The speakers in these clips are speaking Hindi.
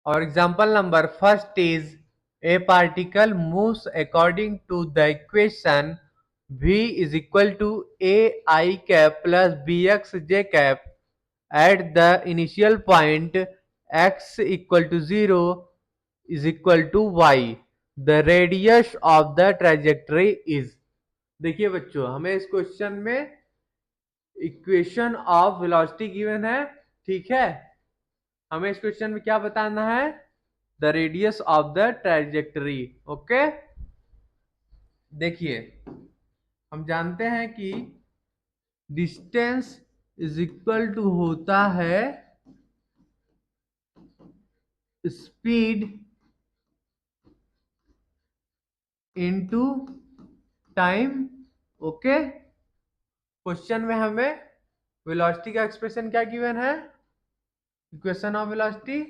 Our example number first is a particle moves according to the equation V is equal to ai cap plus bx j cap at the initial point x equal to 0 is equal to y. The radius of the trajectory is. देखिए बच्चों, हमें इस क्वेश्चन में इक्वेशन ऑफ वेलोसिटी गिवन है, ठीक है। हमें इस क्वेश्चन में क्या बताना है? The radius of the trajectory. Okay, देखिए हम जानते हैं कि डिस्टेंस इज इक्वल टू होता है speed into time. Okay, question में हमें वेलोसिटी का एक्सप्रेशन क्या गिवन है? Equation of velocity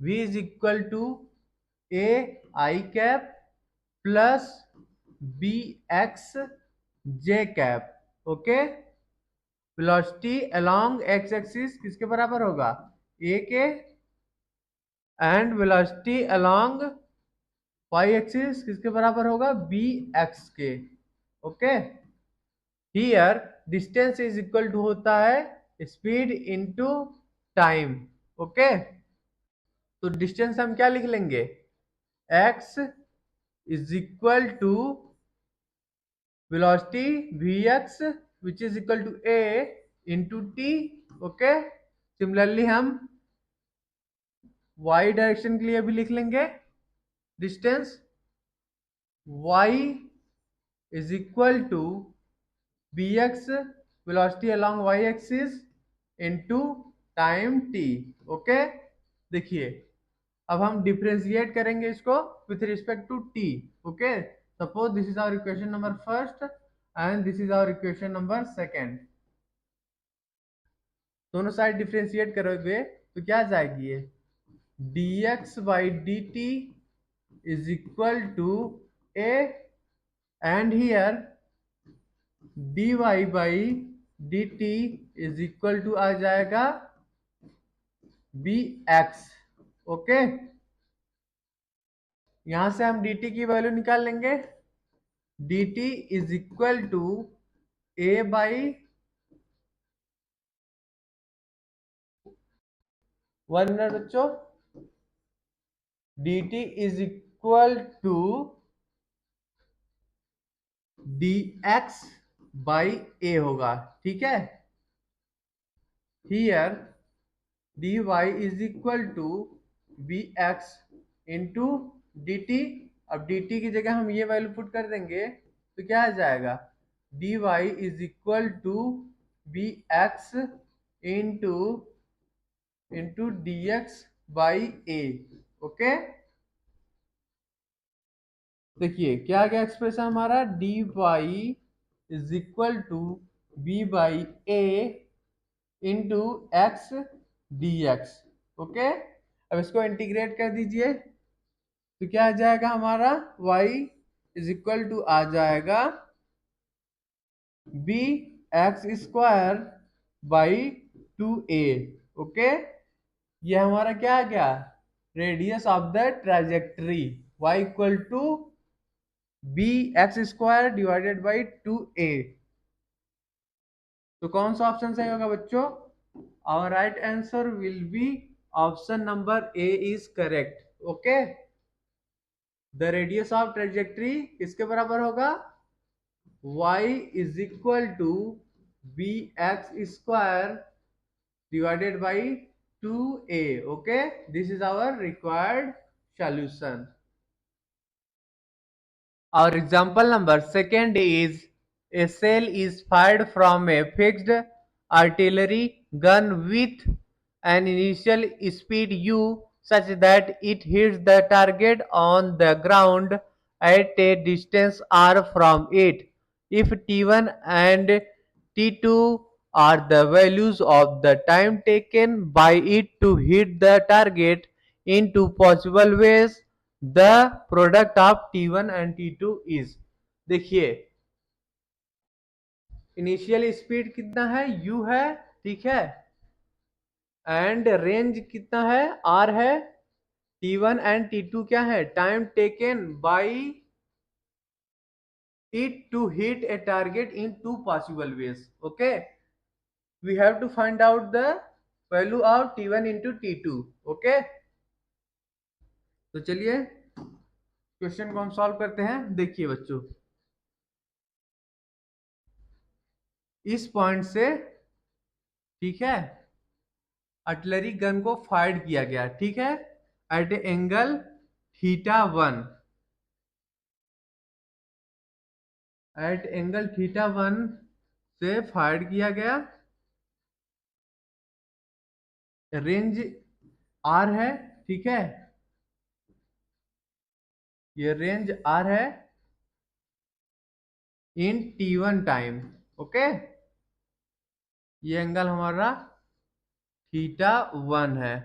v is equal to A I cap plus B X J cap. Okay, velocity along X axis किसके बराबर होगा? ए के, and velocity along Y axis किसके बराबर होगा? बी एक्स के। Okay, here distance is equal to होता है स्पीड इनटू टाइम। ओके, तो डिस्टेंस हम क्या लिख लेंगे? x is equal to velocity vx which is equal to a into T. Okay, similarly हम y डायरेक्शन के लिए भी लिख लेंगे distance y is equal to bx velocity along y axis into time t। Okay, देखिए अब हम डिफरेंशिएट करेंगे इसको with respect to t। Okay, suppose this is our equation number first and this is our equation number second. दोनों साइड डिफरेंशिएट करोगे तो क्या जाएगी? ये dx by dt is equal to a and here dy by dt is equal to आ जाएगा bx। ओके, यहां से हम dt की वैल्यू निकाल लेंगे। dt is equal to a by 1 minute बच्चों, dt is equal to dx by a होगा, ठीक है। Here dy is equal to bx into dt। अब dt की जगह हम ये वैल्यू पुट कर देंगे तो क्या आ जाएगा? dy is equal to bx into into dx by a। Okay, देखिए क्या गया एक्सप्रेशन हमारा? dy is equal to b by a into X D X. Okay, अब इसको इंटीग्रेट कर दीजिए तो क्या आ जाएगा हमारा? y इज इक्वल टू आ जाएगा B X square by 2a। Okay, ये हमारा क्या आ गया? Radius of the trajectory y equal to B X square divided by 2a। तो कौन सा ऑप्शन सही होगा बच्चों? Our right answer will be option number A is correct. Okay, the radius of trajectory किसके बराबर होगा? y is equal to B X square divided by 2a। Okay, this is our required solution. Our example number second is a shell is fired from a fixed artillery gun with an initial speed u such that it hits the target on the ground at a distance r from it. If t1 and t2 are the values of the time taken by it to hit the target in two possible ways, the product of t1 and t2 is। देखिए इनिशियल स्पीड कितना है? u है, ठीक है, एंड रेंज कितना है? r है। T1 and T2 क्या है? Time taken by it to hit a target in two possible ways. Okay, we have to find out the value of T1 into T2. Okay, तो चलिए क्वेश्चन को हम सॉल्व करते हैं। देखिए बच्चों, इस पॉइंट से, ठीक है, आर्टिलरी गन को फायर किया गया, ठीक है, एट एंगल θ1, एट एंगल θ1 से फायर किया गया। रेंज आर है, ठीक है, ये रेंज आर है इन T1 टाइम। ओके, ये एंगल हमारा θ1 है।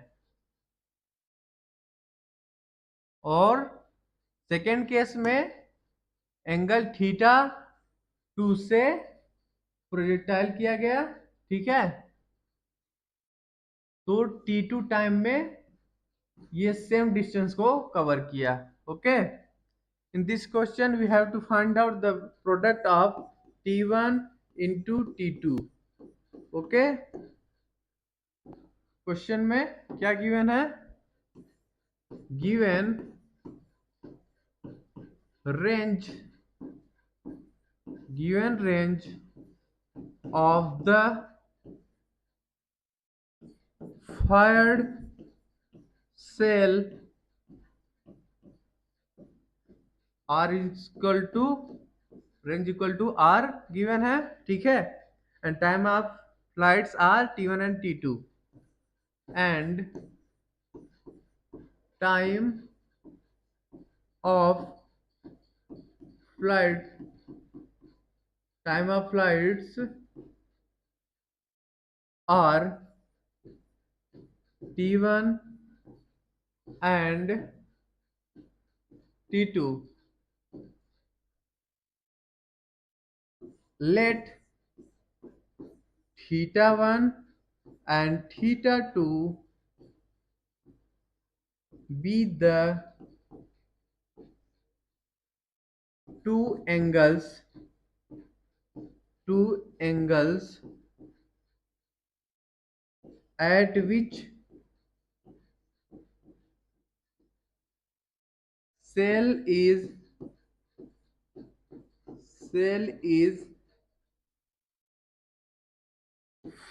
और सेकेंड केस में एंगल θ2 से प्रोजेक्टाइल किया गया, ठीक है, तो T2 टाइम में ये सेम डिस्टेंस को कवर किया। Okay, in this question we have to find out the product of T1 into T2। Okay, question में क्या गिवन है? Given range, given range of the fired cell r is equal to, range equal to R given है, ठीक है, and time of flights are T1 and T2, and time of flight, time of flights are T1 and T2. Let θ1 and θ2 be the two angles at which cell is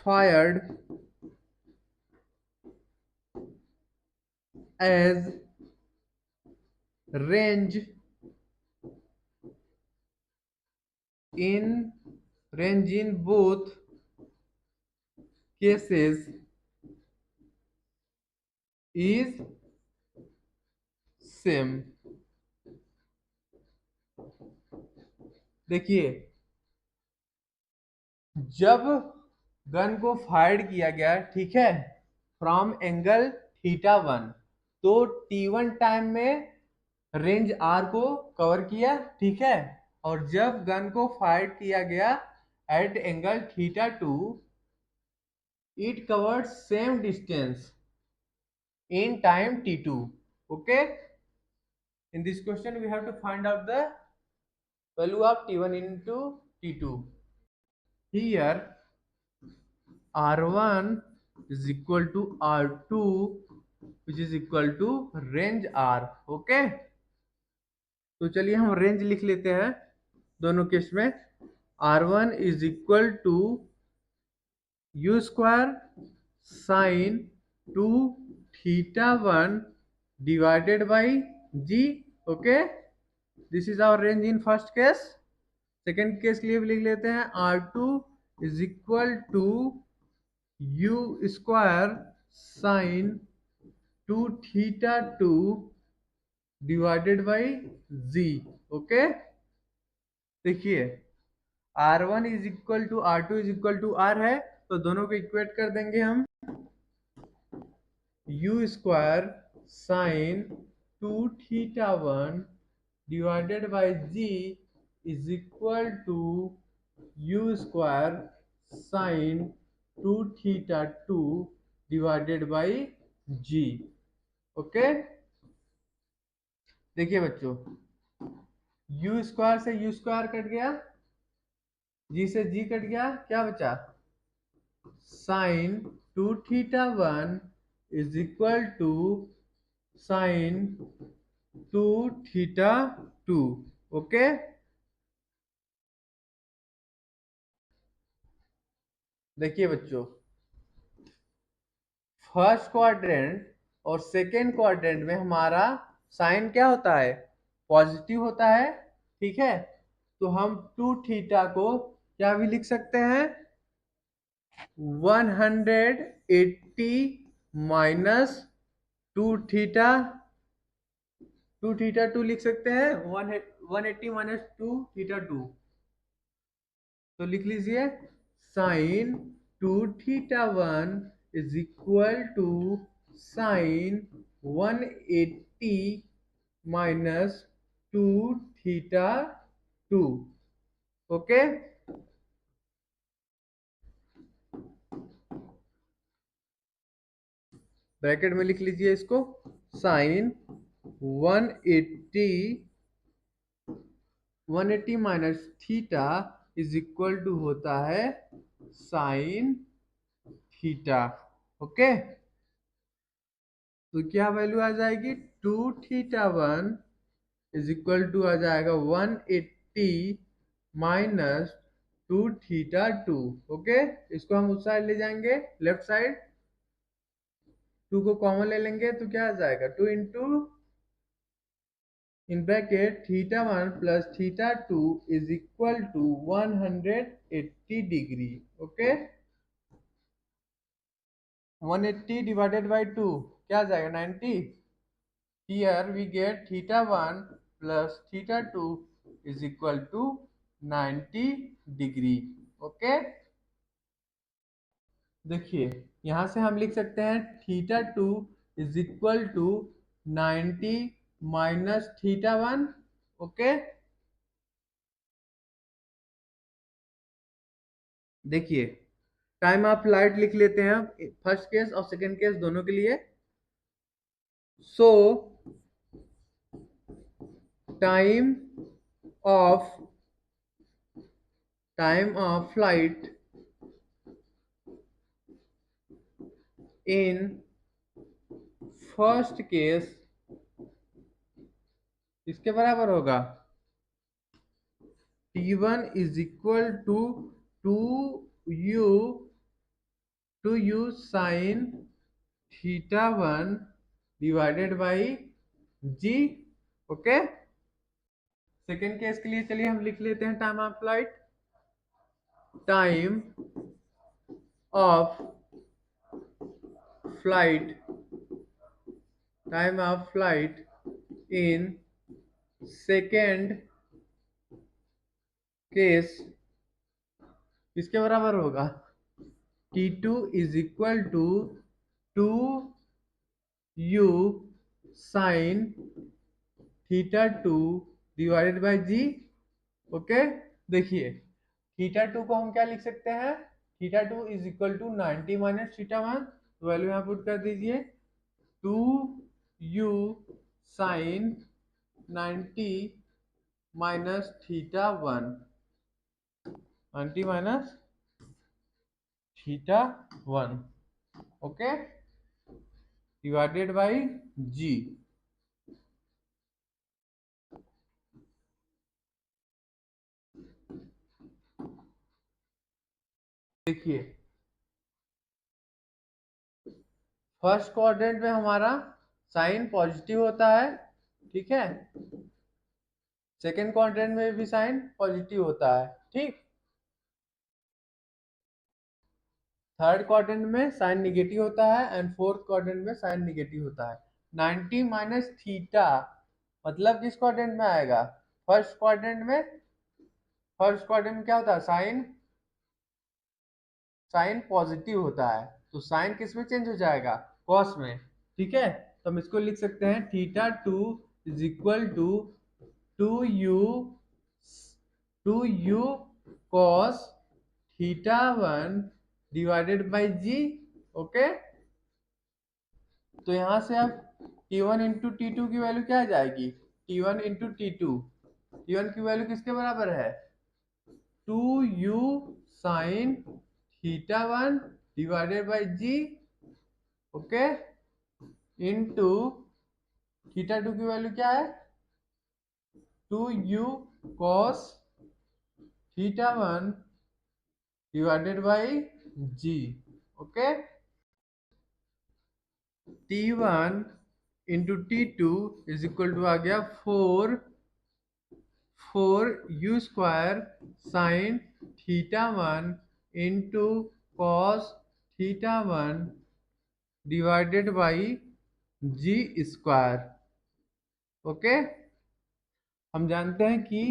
fired as range in both cases is same। देखिए, जब गन को फायर किया गया, ठीक है, फ्रॉम एंगल θ1, तो T1 टाइम में रेंज आर को कवर किया, ठीक है, और जब गन को फायर किया गया at angle θ2, it covered same distance in time T2। okay, in this question we have to find out the value of T1 into T2। here R1 is equal to R2 which is equal to range R। okay, तो चलिए हम रेंज लिख लेते हैं दोनों केस में। R1 is equal to U square sin 2 θ1 divided by G। okay, this is our range in first case. Second case के लिए भी लिख लेते हैं, R2 is equal to U square sine 2 θ2 divided by G। Okay, देखिए R1 is equal to R2 is equal to R है, तो दोनों को इक्वेट कर देंगे हम। U square sine 2 θ1 divided by G is equal to U square sin 2 θ2 divided by G। okay, देखिए बच्चों, यू स्क्वायर से यू स्क्वायर कट गया, जी से जी कट गया, क्या बचा? Sine two theta one is equal to sine two theta two. Okay, देखिए बच्चों, फर्स्ट क्वाड्रेंट और सेकेंड क्वाड्रेंट में हमारा साइन क्या होता है? पॉजिटिव होता है। ठीक है, तो हम टू थीटा को क्या भी लिख सकते हैं? 180 माइनस टू थीटा टू लिख सकते हैं। 180 माइनस टू थीटा टू, तो लिख लीजिए sine two theta one is equal to sine 180 minus two theta two. Okay, bracket में लिख लीजिए इसको, sine 180 180 minus theta is equal to होता है साइन थीटा। ओके, तो क्या वैल्यू आ जाएगी? Two theta one is equal to आ जाएगा 180 minus two theta two. Okay, इसको हम उस साइड ले जाएंगे, लेफ्ट साइड, टू को कॉमन ले लेंगे तो क्या आ जाएगा? Two into in bracket theta one plus theta two is equal to 180 degree. Okay, 180 divided by two क्या आ जाएगा? 90। Here we get theta 1 plus theta 2 is equal to 90 degree. Okay, देखिए यहां से हम लिख सकते हैं theta 2 is equal to 90 minus theta 1। Okay, देखिए टाइम ऑफ फ्लाइट लिख लेते हैं फर्स्ट केस और सेकंड केस दोनों के लिए। So time of flight in first case इसके बराबर होगा T1 is equal to two you sine theta one divided by G. Okay, second case के लिए चलिए हम लिख लेते हैं time of flight. Time of flight in second case किसके बराबर होगा? T2 is equal to two you sine theta two divided by G. Okay, देखिए थीटा टू को हम क्या लिख सकते हैं? Theta two is equal to 90 minus theta one, तो वैल्यू यहाँ पुट कर दीजिए two you sine 90 minus theta one, 90 minus theta one. Okay, divided by G. देखिए फर्स्ट क्वाड्रेंट में हमारा साइन पॉजिटिव होता है। ठीक है, सेकेंड क्वाड्रेंट में भी साइन पॉजिटिव होता है। ठीक, थर्ड क्वाड्रेंट में साइन निगेटिव होता है एंड फोर्थ क्वाड्रेंट में साइन निगेटिव होता है। 90 माइनस थीटा मतलब किस क्वाड्रेंट में आएगा? फर्स्ट क्वाड्रेंट में। फर्स्ट क्वाड्रेंट में क्या होता है? साइन पॉजिटिव होता है, तो साइन किस में चेंज हो जाएगा? कॉस में। ठीक है, तो हम इसको लिख सकते हैं theta two is equal to two U cos theta one divided by G. Okay, तो यहां से अब T1 इंटू T2 की वैल्यू क्या आ जाएगी? T1 इंटू T2, T1 की वैल्यू किसके बराबर है 2u sine theta 1 divided by G, okay, into theta 2 की वैल्यू क्या है 2u cos theta 1 divided by G, okay. T1 into T2 is equal to आ गया 4u² sine theta 1 into cos theta 1 divided by ji square, okay. हम जानते हैं कि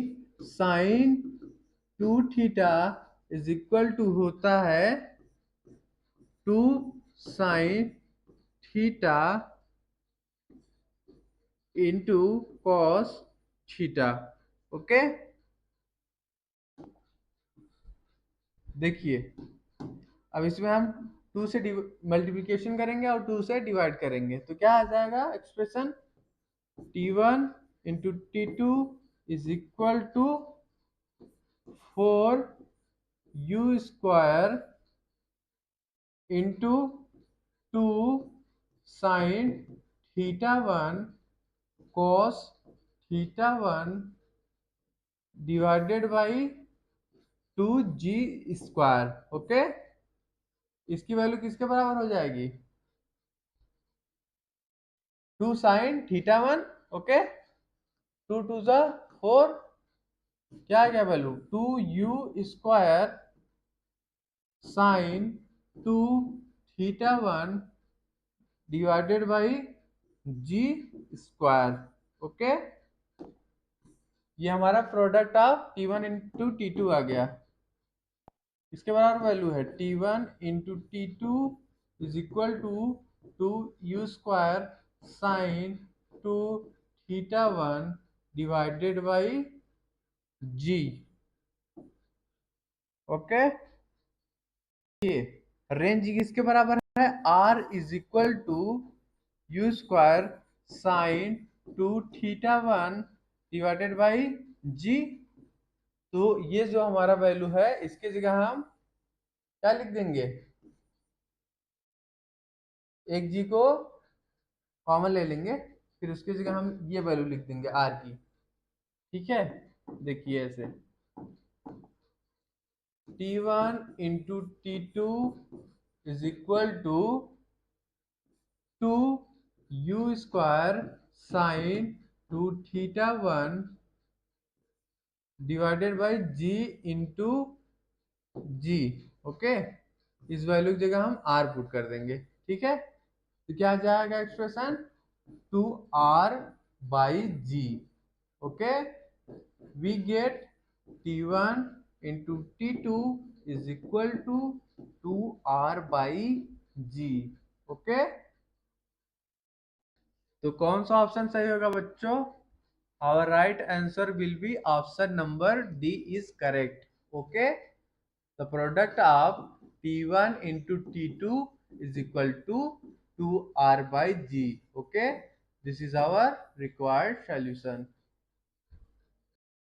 sine 2 theta is equal to होता है 2 sine theta into cos theta, okay. देखिए अब इसमें हम 2 से मल्टीप्लिकेशन करेंगे और 2 से डिवाइड करेंगे तो क्या आ जाएगा expression T1 into T2 is equal to 4u² into 2 sine theta 1 cos theta 1 divided by 2g², okay. इसकी वैल्यू किसके बराबर हो जाएगी 2 साइन थीटा 1, ओके, 2 2 जा 4, क्या है क्या value 2u² sine 2 theta 1 divided by g², okay. ये हमारा product of T1 into T2 आ गया। इसके बराबर वैल्यू है T1 into T2 is equal to 2u² sine 2 theta 1 divided by g, okay. ये रेंज किसके बराबर है r is equal to u² sine 2 theta 1 divided by g। तो ये जो हमारा वैल्यू है इसकी जगह हम क्या लिख देंगे एक जी को कॉमन ले लेंगे, फिर उसकी जगह हम ये वैल्यू लिख देंगे आर की, ठीक है। देखिए ऐसे T1 into T2 is equal to 2u² sine 2 theta 1 divided by G into G, okay. इस वैल्यू की जगह हम आर पुट कर देंगे, ठीक है। तो क्या आ जाएगा expression 2r by G, okay. We get T1 into T2 is equal to 2r by G, okay. तो कौन सा ऑप्शन सही होगा बच्चों our right answer will be option number D is correct, okay. The product of T1 into T2 is equal to 2r by g. Okay, this is our required solution.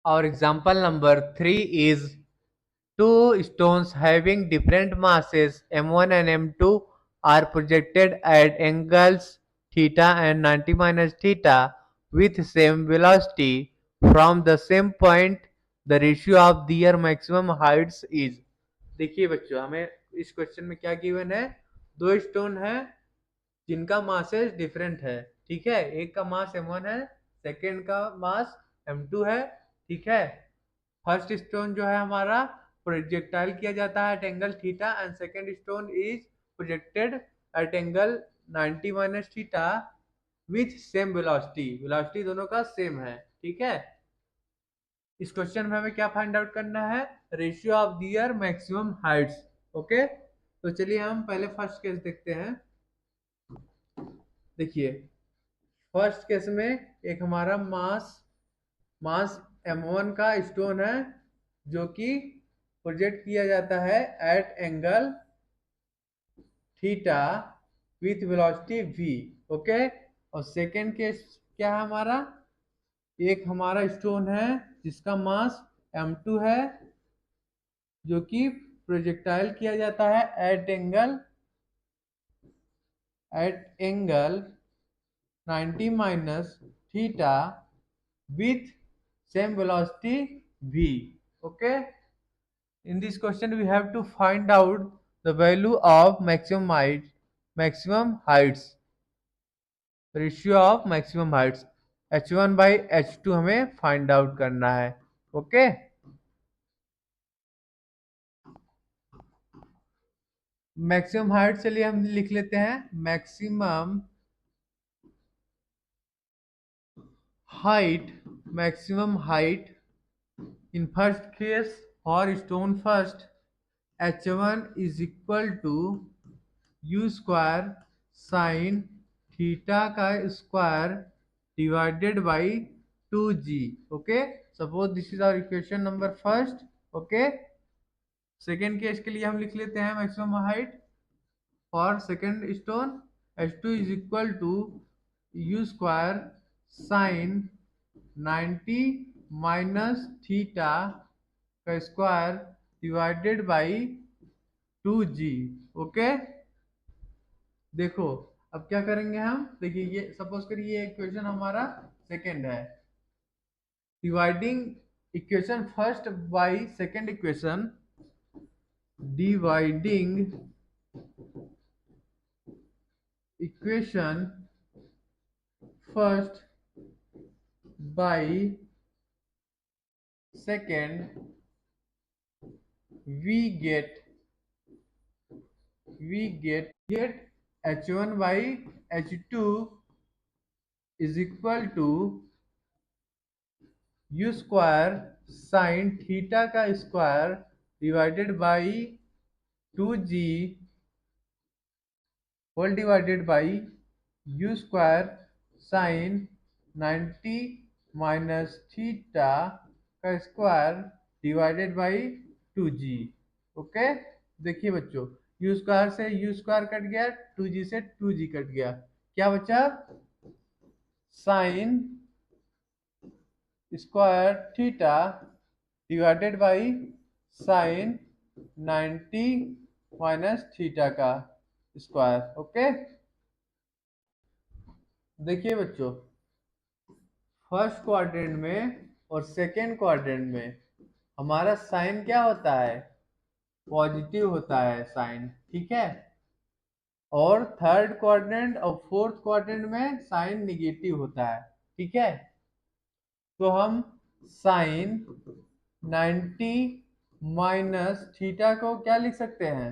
Our example number 3 is two stones having different masses m1 and m2 are projected at angles theta and 90 minus theta with same velocity from the same point. The ratio of their maximum heights is। देखिए बच्चों हमें इस क्वेश्चन में क्या गिवन है दो स्टोन है जिनका मासेस डिफरेंट है, ठीक है। एक का मास m1 है, सेकेंड का मास m2 है, ठीक है। फर्स्ट स्टोन जो है हमारा प्रोजेक्टाइल किया जाता है at angle theta and second stone is projected at angle 90 minus theta with same velocity, velocity दोनों का सेम है, ठीक है। इस क्वेश्चन में हमें क्या फाइंड आउट करना है ratio of their maximum heights, okay. तो चलिए हम पहले फर्स्ट केस देखते हैं। देखिए फर्स्ट केस में एक हमारा मास m1 का स्टोन है जो कि प्रोजेक्ट किया जाता है at angle theta with velocity v, okay. और सेकेंड केस क्या है हमारा एक हमारा स्टोन है जिसका मास m2 है, जो कि प्रोजेक्टाइल किया जाता है at angle 90 minus theta with same velocity v. Okay, in this question we have to find out the value of maximum heights, ratio of maximum heights h1 by h2 हमें find out करना है. ओके, मैक्सिमम हाइट चलिए हम लिख लेते हैं. Maximum height in first case for stone first, h1 is equal to u square sin theta का square divided by 2g. Okay, suppose this is our equation number first. Okay, second case के लिए हम लिख लेते हैं maximum height for second stone, h2 is equal to u square sine 90 minus theta का square divided by 2g. Okay, देखो अब क्या करेंगे हम. देखिए ये सपोज करिए ये इक्वेशन हमारा सेकेंड है. Dividing equation first by second equation, dividing equation first by second, we get h1 by h2 is equal to u square sine theta का square divided by 2g whole divided by u square sine 90 minus theta का square divided by 2g. Okay, देखिए बच्चों, u स्क्वायर से u स्क्वायर कट गया, 2g से 2g कट गया, क्या बचा sine square theta divided by sine 90 minus theta का स्क्वायर. ओके, देखिए बच्चों, फर्स्ट क्वाड्रेंट में और सेकेंड क्वाड्रेंट में हमारा साइन क्या होता है, पॉजिटिव होता है साइन. ठीक है, और थर्ड क्वाड्रेंट और फोर्थ क्वाड्रेंट में साइन निगेटिव होता है. ठीक है, तो हम साइन 90 माइनस थीटा को क्या लिख सकते हैं,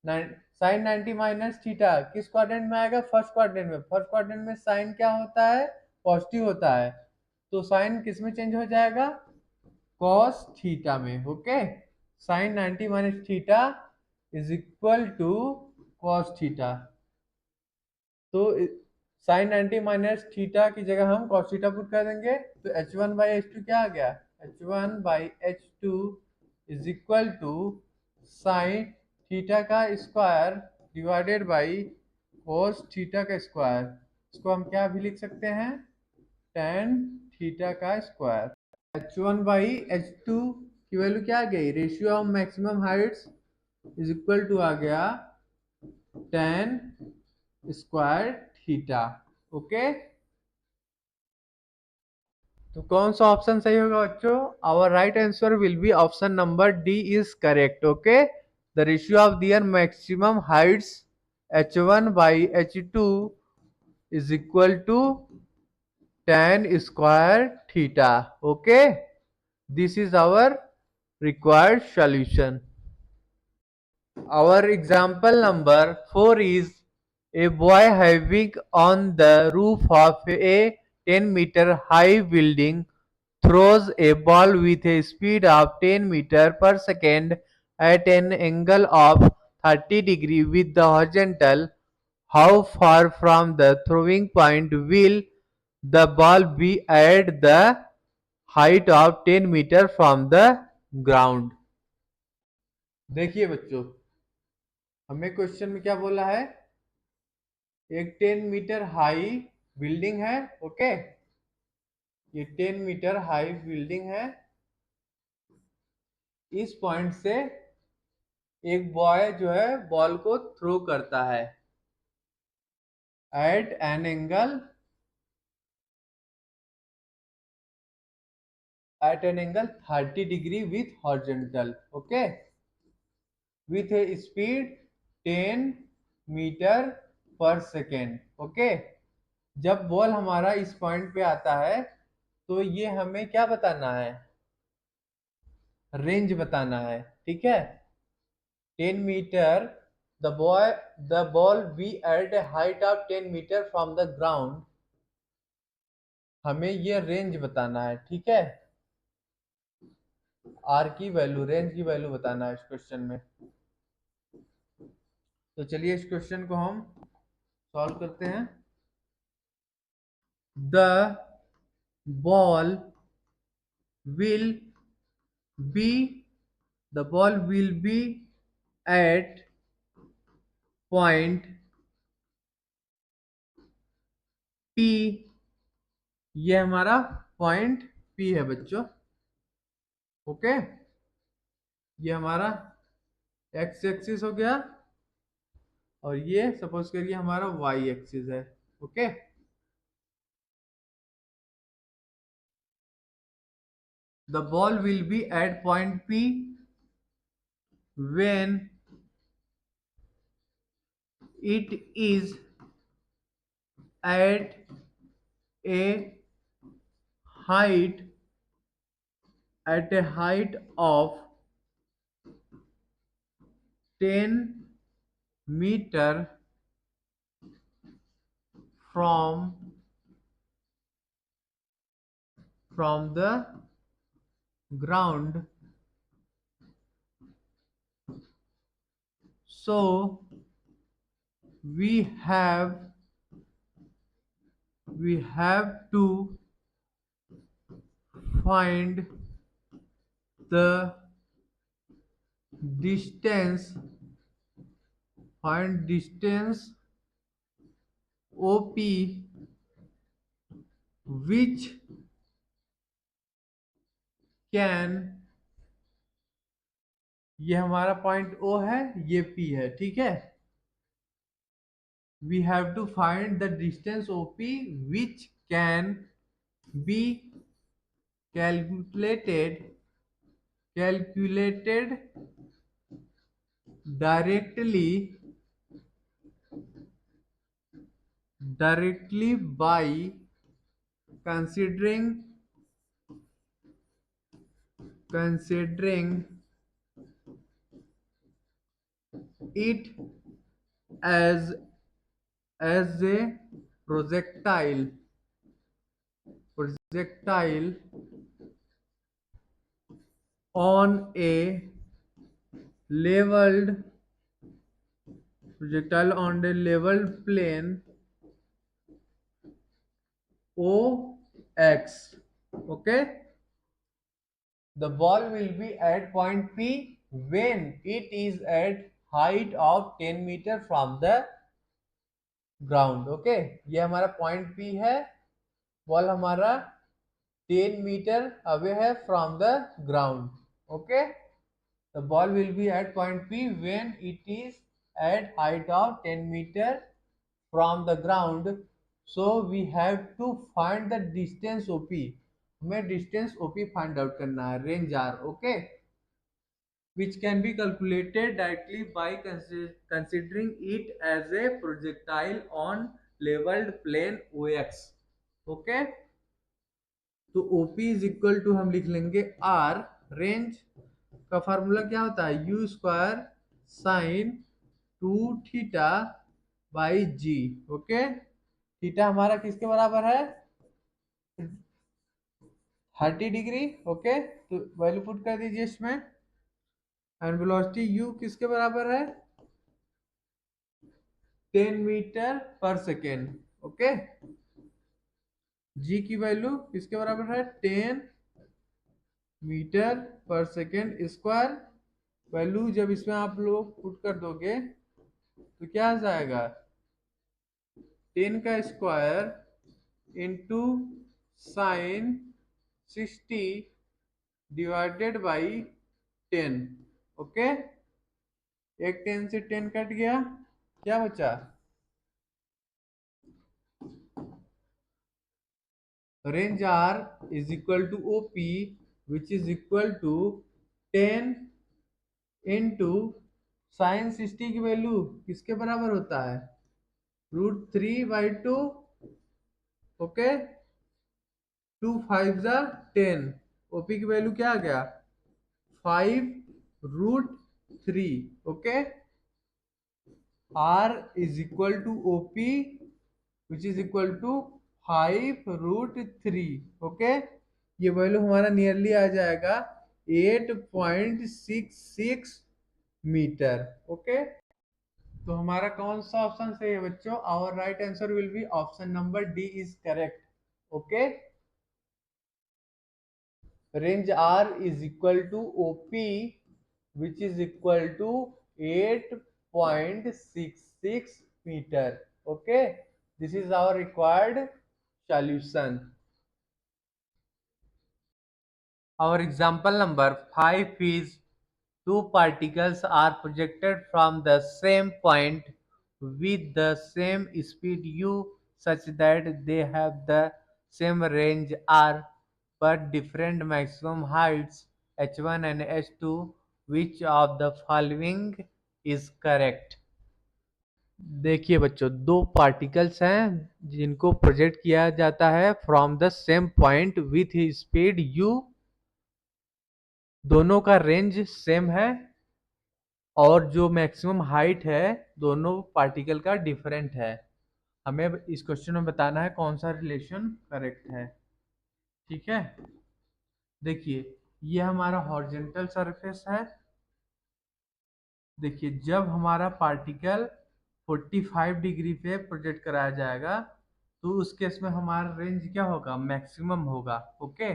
साइन 90 माइनस थीटा किस क्वाड्रेंट में आएगा, फर्स्ट क्वाड्रेंट में. फर्स्ट क्वाड्रेंट में साइन क्या होता है, पॉजिटिव होता है, तो साइन किस में चेंज हो जाएगा, कॉस थीटा में. Okay, sine 90 minus theta is equal to cos theta. तो साइन 90 माइनस थीटा की जगह हम कॉस थीटा पुट कर देंगे, तो h1 बाई h2 क्या आ गया, h1 by h2 is equal to sine theta का square divided by cos theta का स्क्वायर. इसको हम क्या भी लिख सकते हैं, tan थीटा का स्क्वायर. h1 बाई h2 की वैल्यू क्या आ गई, ratio of maximum heights is equal to आ गया tan स्क्वायर थीटा. ओके, तो कौन सा ऑप्शन सही होगा बच्चों, our right answer will be option number D is correct. Okay, the ratio of their maximum heights h1 by h2 is equal to tan square theta. Okay, this is our required solution. Our example number 4 is a boy having on the roof of a 10-meter high building throws a ball with a speed of 10 meter per second at an angle of 30 degree with the horizontal. How far from the throwing point will the ball be at the height of 10 meter from the ground? देखिए बच्चों, हमें क्वेश्चन में क्या बोला है, एक 10 मीटर हाई बिल्डिंग है. ओके, ये 10 मीटर हाई बिल्डिंग है। इस पॉइंट से एक बॉय जो है बॉल को थ्रो करता है at an angle 30 degree with horizontal, okay, with a speed 10 meter per second, okay. जब बॉल हमारा इस पॉइंट पे आता है तो ये हमें क्या बताना है, रेंज बताना है, ठीक है। 10 meter, the ball be at a height of 10 meter from the ground, हमें ये रेंज बताना है, ठीक है। आर की वैल्यू, रेंज की वैल्यू बताना है इस क्वेश्चन में। तो चलिए इस क्वेश्चन को हम सॉल्व करते हैं। The ball will be the ball will be at point P, ये हमारा पॉइंट P है बच्चों, ओके। ये हमारा एक्स एक्सिस हो गया और ये सपोज करिए हमारा वाई एक्सिस है, okay. The ball will be at point P when it is at a height of 10 meter from the ground. So we have to find the distance OP which can, ये हमारा पॉइंट O है, ये P है, ठीक है। We have to find the distance OP which can be calculated directly by considering it as a projectile on a leveled plane OX, okay. The ball will be at point P when it is at height of 10 meter from the ground, okay. ये हमारा पॉइंट P है, बॉल हमारा 10 मीटर अवे है from the ground, okay. The ball will be at point P when it is at height of 10 meter from the ground. So we have to find the distance OP, हमें डिस्टेंस OP फाइंड आउट करना है, range R, okay, which can be calculated directly by considering it as a projectile on leveled plane OX, okay. तो OP इज इक्वल टू हम लिख लेंगे R, रेंज का फार्मूला क्या होता है, U square sine 2 theta by G, okay. Theta हमारा किसके बराबर है, 30 डिग्री, ओके। तो वैल्यू पुट कर दीजिए इसमें। एंड वेलोसिटी U किसके बराबर है, 10 meter per second, okay. G की वैल्यू किसके बराबर है, 10 meter per second square. Value जब इसमें आप लोग पुट कर दोगे तो क्या आ जाएगा, 10 का square into sine 60 divided by 10। Okay, एक 10 से 10 कट गया, क्या बचा? Range R is equal to O P which is equal to 10 into sine 60 की वैल्यू किसके बराबर होता है? √3/2। ओके, 2 5 × 10, ओपी की वैल्यू क्या आ गया? 5√3। Okay, R is equal to OP which is equal to 5√3। Okay, ये वैल्यू हमारा नियरली आ जाएगा 8.66 मीटर। ओके, तो हमारा कौन सा ऑप्शन सही है बच्चों? Our right answer will be option number D is correct. Okay, range R is equal to OP which is equal to 8.66 meter. Okay, this is our required solution. Our example number 5 is two particles are projected from the same point with the same speed u such that they have the same range r but different maximum heights h1 and h2. Which of the following is correct? देखिए बच्चों, दो पार्टिकल्स हैं जिनको प्रोजेक्ट किया जाता है from the same point with speed u। दोनों का रेंज सेम है और जो मैक्सिमम हाइट है दोनों पार्टिकल का डिफरेंट है। हमें इस क्वेश्चन में बताना है कौन सा रिलेशन करेक्ट है। ठीक है, देखिए ये हमारा हॉरिजॉन्टल सरफेस है। देखिए जब हमारा पार्टिकल 45 डिग्री पे प्रोजेक्ट कराया जाएगा तो उस केस में हमारा रेंज क्या होगा? मैक्सिमम होगा। ओके,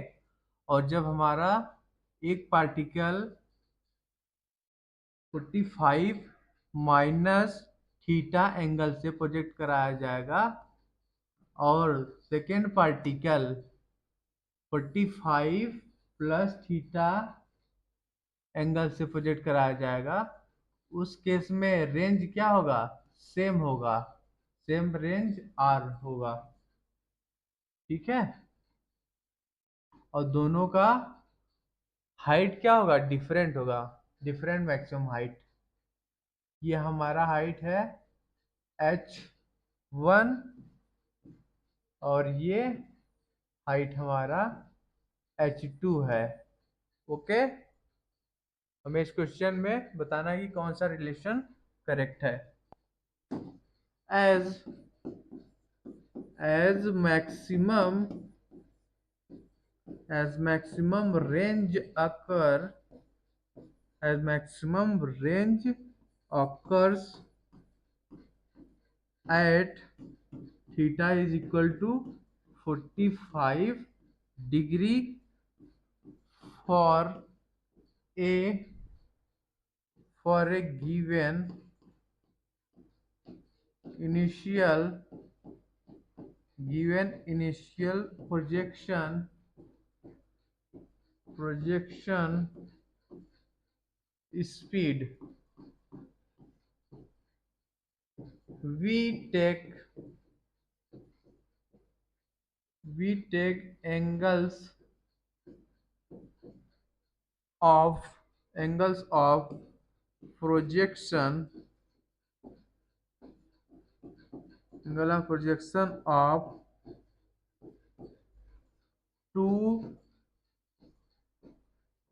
और जब हमारा एक पार्टिकल 45 माइनस थीटा एंगल से प्रोजेक्ट कराया जाएगा और second particle 45 plus theta angle से प्रोजेक्ट कराया जाएगा, उस केस में रेंज क्या होगा? सेम होगा, सेम रेंज आर होगा। ठीक है, और दोनों का हाइट क्या होगा? डिफरेंट होगा, डिफरेंट मैक्सिमम हाइट। ये हमारा हाइट है h1 और ये हाइट हमारा h2 है। ओके, हमें इस क्वेश्चन में बताना है कि कौन सा रिलेशन करेक्ट है। As maximum as maximum range occur as maximum range occurs at theta is equal to 45 degree for a given initial projection speed. We take angles of projection of two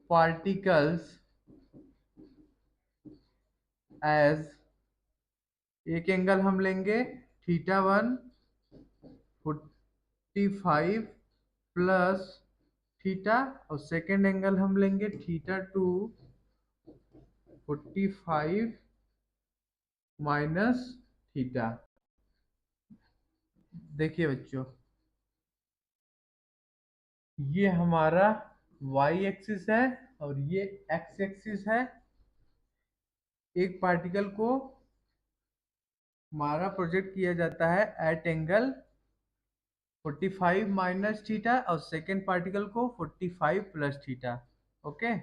particles as एक एंगल हम लेंगे θ1 45 प्लस थीटा और सेकेंड एंगल हम लेंगे θ2 45 माइनस थीटा। देखिए बच्चों, ये हमारा y एक्सिस है और ये x एक्सिस है। एक पार्टिकल को हमारा प्रोजेक्ट किया जाता है एट एंगल 45 माइनस थीटा और सेकेंड पार्टिकल को 45 प्लस थीटा। ओके,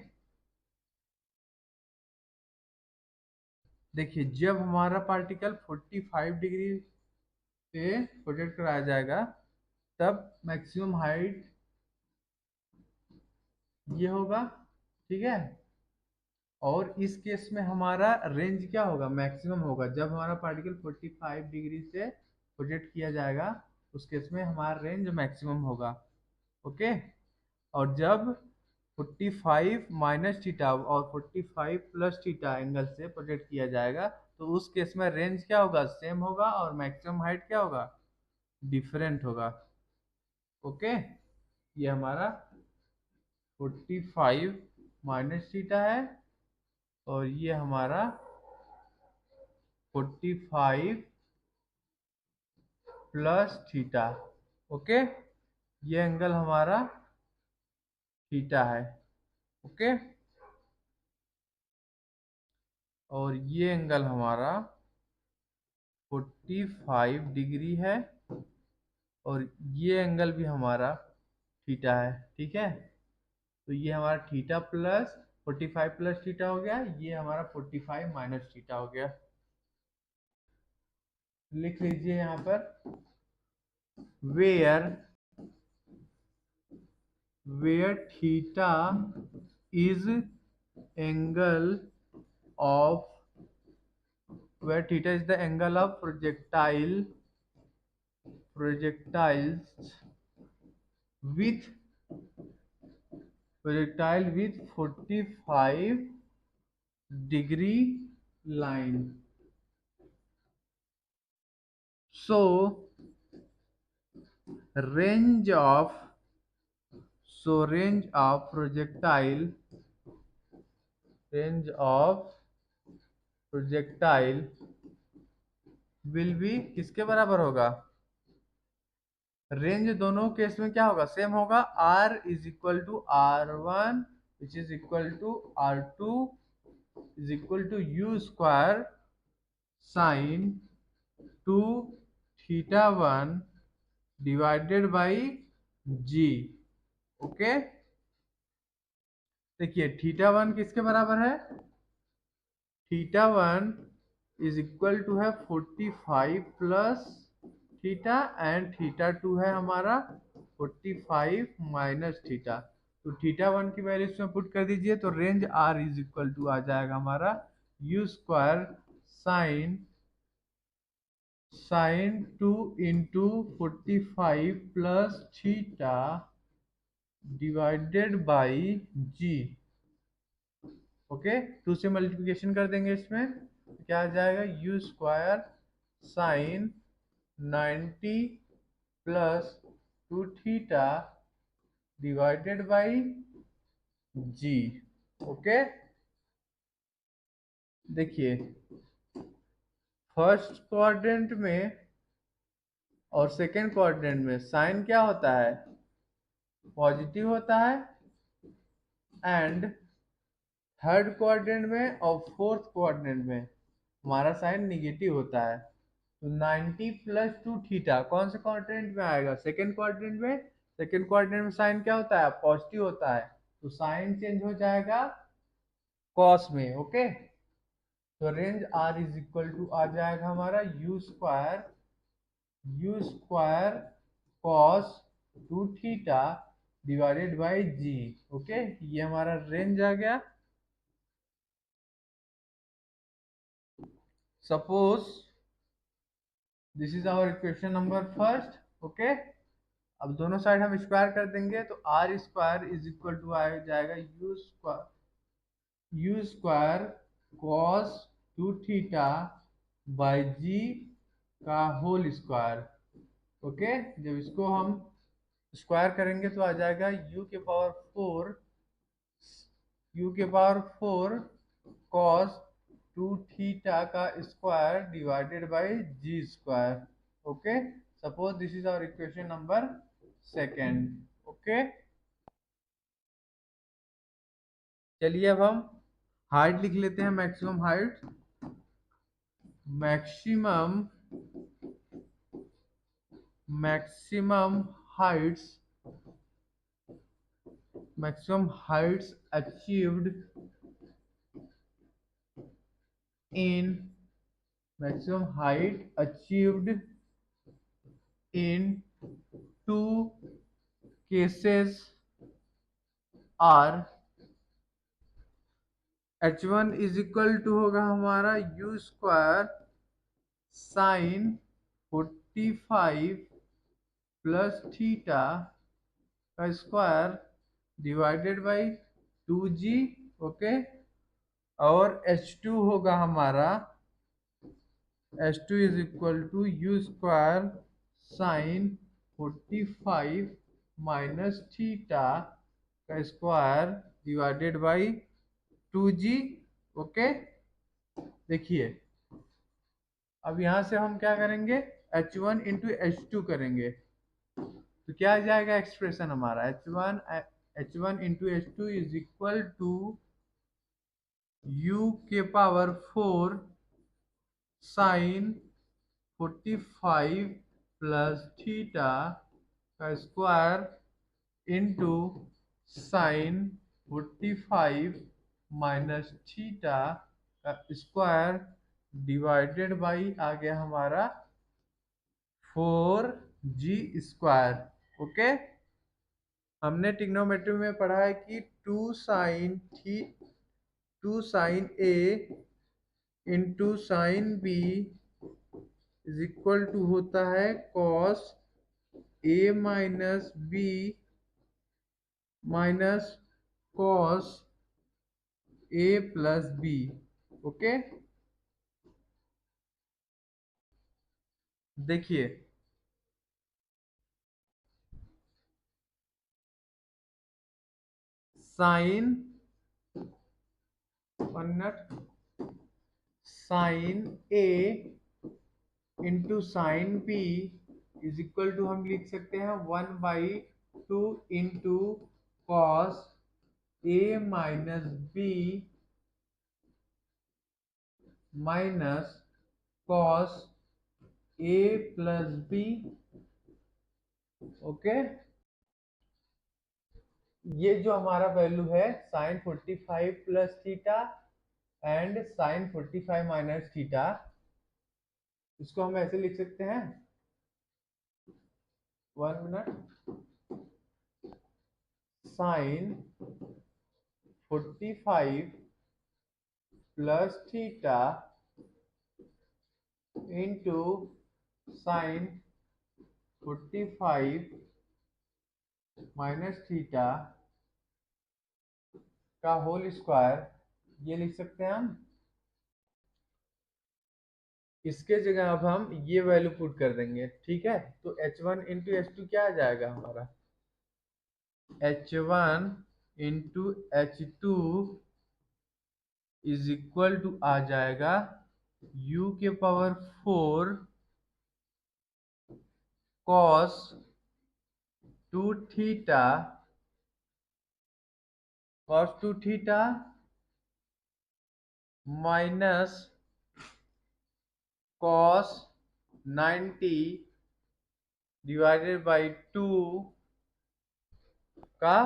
देखिए जब हमारा पार्टिकल 45 डिग्री पे प्रोजेक्ट कराया जाएगा तब मैक्सिमम हाइट ये होगा, ठीक है। और इस केस में हमारा रेंज क्या होगा, मैक्सिमम होगा। जब हमारा पार्टिकल 45 डिग्री से प्रोजेक्ट किया जाएगा उस केस में हमारा रेंज मैक्सिमम होगा। ओके, और जब 45 माइनस थीटा और 45 प्लस थीटा एंगल से प्रोजेक्ट किया जाएगा तो उस केस में रेंज क्या होगा, सेम होगा, और मैक्सिमम हाइट क्या होगा, डिफरेंट होगा। ओके, ये हमारा 45 माइनस थीटा है और ये हमारा 45 प्लस थीटा। ओके, ये एंगल हमारा थीटा है। ओके, और ये एंगल हमारा 45 डिग्री है और ये एंगल भी हमारा थीटा है, ठीक है। तो ये हमारा थीटा प्लस 45 प्लस थीटा हो गया, ये हमारा 45 माइनस थीटा हो गया। लिख लीजिए यहाँ पर, where where theta is angle of where theta is the angle of projectiles with 45 degree line. So range of range of projectile will be किसके बराबर होगा, रेंज दोनों केस में क्या होगा, सेम होगा। r is equal to r1 which is equal to r2 is equal to u square sine 2 theta 1 divided by g। Okay, देखिए थीटा 1 किसके बराबर है, थीटा 1 इज इक्वल टू है 45 प्लस थीटा एंड थीटा 2 है हमारा 45 माइनस थीटा। तो थीटा 1 की वैल्यू इसमें पुट कर दीजिए तो range r is equal to आ जाएगा हमारा u square sine 2 into 45 plus theta divided by G. Okay, 2 से मल्टीप्लिकेशन कर देंगे इसमें तो क्या आ जाएगा, u square sine 90 plus 2 theta divided by G. Okay, देखिए फर्स्ट क्वाड्रेंट में और सेकेंड क्वाड्रेंट में साइन क्या होता है, पॉजिटिव होता है, एंड थर्ड क्वाड्रेंट में और फोर्थ क्वाड्रेंट में हमारा साइन निगेटिव होता है। तो 90 प्लस 2 थीटा कौन से क्वाड्रेंट में आएगा, सेकेंड क्वाड्रेंट में। सेकेंड क्वाड्रेंट में साइन क्या होता है, पॉजिटिव होता है, तो साइन चेंज हो जाएगा कॉस में। ओके, तो range r is equal to आ जाएगा हमारा u square cos 2 theta divided by G. Okay, ये हमारा रेंज आ गया। Suppose this is our equation number first. Okay, अब दोनों साइड हम स्क्वायर कर देंगे तो R square is equal to आ जाएगा u square cos 2 theta by G का होल स्क्वायर। ओके, जब इसको हम स्क्वायर करेंगे तो आ जाएगा u के पावर 4 कॉस 2 थीटा का square divided by ji square. Okay, suppose this is our equation number second. Okay, चलिए अब हम हाइट लिख लेते हैं, maximum height. Maximum maximum heights achieved in maximum height achieved in two cases are h1 is equal to होगा हमारा u square sine 45 plus theta का square divided by 2g। Okay, और h2 होगा हमारा h2 is equal to u square sine 45 minus theta का square divided by 2g। Okay, देखिए अब यहां से हम क्या करेंगे, h1 इंटू h2 करेंगे तो क्या आ जाएगा एक्सप्रेशन हमारा h1 into h2 is equal to u के पावर 4 साइन 45 प्लस थीटा का square into sine 45 minus theta का स्क्वायर डिवाइडेड बाई आ गया हमारा 4g स्क्वायर। ओके, हमने ट्रिग्नोमेट्री में पढ़ा है कि 2 sine A into sine B is equal to होता है cos A minus B minus cos A plus B. Okay, देखिए sine 1 minute, sine A into sine B is equal to हम लिख सकते हैं 1/2 into cos A minus B minus cos A plus B. Okay, ये जो हमारा वैल्यू है sine 45 plus theta and sine 45 minus theta, इसको हम ऐसे लिख सकते हैं 1 minute, sine 45 plus theta into sine 45 minus theta का होल स्क्वायर, ये लिख सकते हैं हम। इसके जगह अब हम ये वैल्यू पुट कर देंगे, ठीक है। तो h1 इंटू h2 क्या आ जाएगा हमारा, h1 into h2 is equal to आ जाएगा u के power 4 cos 2 theta minus cos 90 divided by 2 का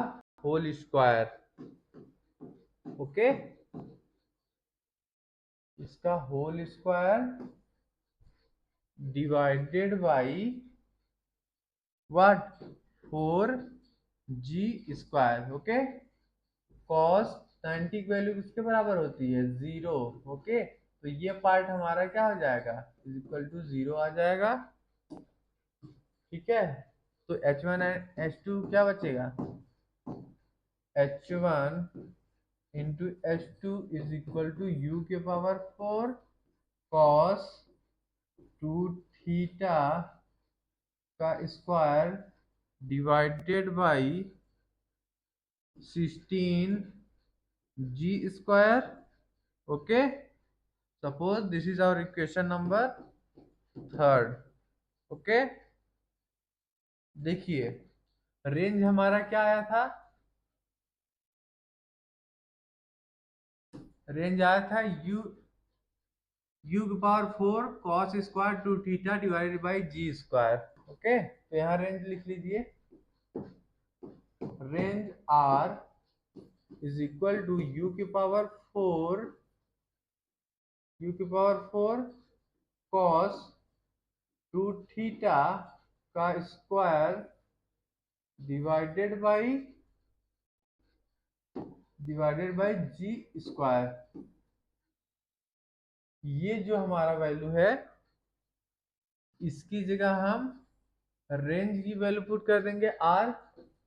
होल स्क्वायर। ओके, इसका whole square divided by what 4g square. Okay, cos 90 की वैल्यू किसके बराबर होती है 0। ओके, तो ये पार्ट हमारा क्या हो जाएगा इज इक्वल टू 0 आ जाएगा, ठीक है। तो h1 एंड h2 क्या बचेगा, h1 into h2 is equal to u के पावर 4 कॉस 2 थीटा का square divided by 16g square. Okay, suppose this is our equation number 3। Okay, देखिए रेंज हमारा क्या आया था, रेंज आया था u की power 4 cos square 2 theta divided by ji square. Okay, तो यहाँ रेंज लिख लीजिए, range R is equal to u⁴ cos 2 theta का square divided by ji square. ये जो हमारा वैल्यू है, इसकी जगह हम रेंज की वैल्यू पुट कर देंगे आर,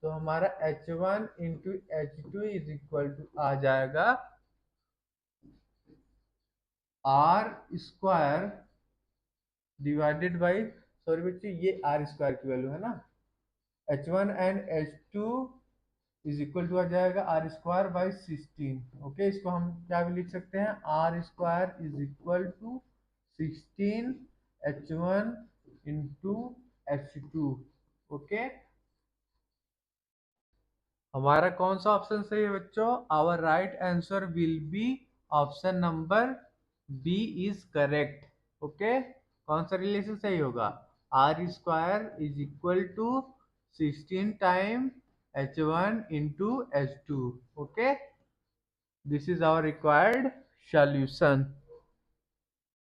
तो हमारा h1 into h2 is equal to आ जाएगा R square divided by, sorry बच्चे ये आर स्क्वायर की वैल्यू है ना, h1 and h2 is equal to आ जाएगा आर स्क्वायर बाई 16। ओके, इसको हम क्या भी लिख सकते हैं, R square is equal to 16 h1 into h2। Okay, हमारा कौन सा ऑप्शन सही है बच्चों? Our right answer will be option number B is correct. Okay, कौन सा रिलेशन सही होगा? R square is equal to 16 time h1 into h2। Okay, this is our required solution.